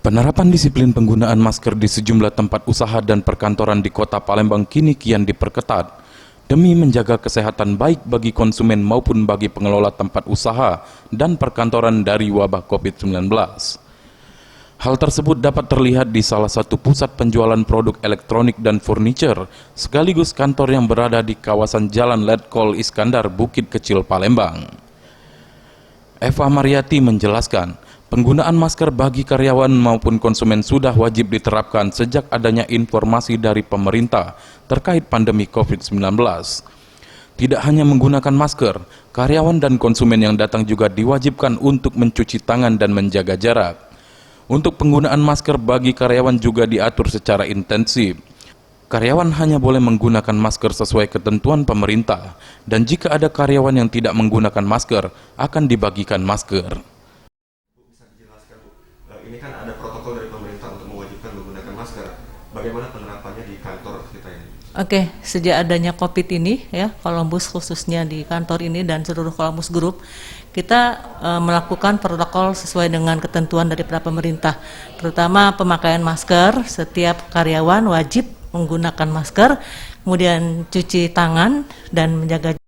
Penerapan disiplin penggunaan masker di sejumlah tempat usaha dan perkantoran di Kota Palembang kini kian diperketat demi menjaga kesehatan baik bagi konsumen maupun bagi pengelola tempat usaha dan perkantoran dari wabah COVID-19. Hal tersebut dapat terlihat di salah satu pusat penjualan produk elektronik dan furniture, sekaligus kantor yang berada di kawasan Jalan Letkol Iskandar, Bukit Kecil, Palembang. Eva Mariati menjelaskan, penggunaan masker bagi karyawan maupun konsumen sudah wajib diterapkan sejak adanya informasi dari pemerintah terkait pandemi COVID-19. Tidak hanya menggunakan masker, karyawan dan konsumen yang datang juga diwajibkan untuk mencuci tangan dan menjaga jarak. Untuk penggunaan masker bagi karyawan juga diatur secara intensif. Karyawan hanya boleh menggunakan masker sesuai ketentuan pemerintah, dan jika ada karyawan yang tidak menggunakan masker, akan dibagikan masker. Bisa dijelaskan, Bu, ini kan ada protokol dari pemerintah untuk mewajibkan menggunakan masker. Bagaimana penerapannya di kantor kita ini? Oke, sejak adanya COVID ini, ya, Columbus khususnya di kantor ini dan seluruh Columbus Group, kita melakukan protokol sesuai dengan ketentuan dari pemerintah, terutama pemakaian masker. Setiap karyawan wajib menggunakan masker, kemudian cuci tangan dan menjaga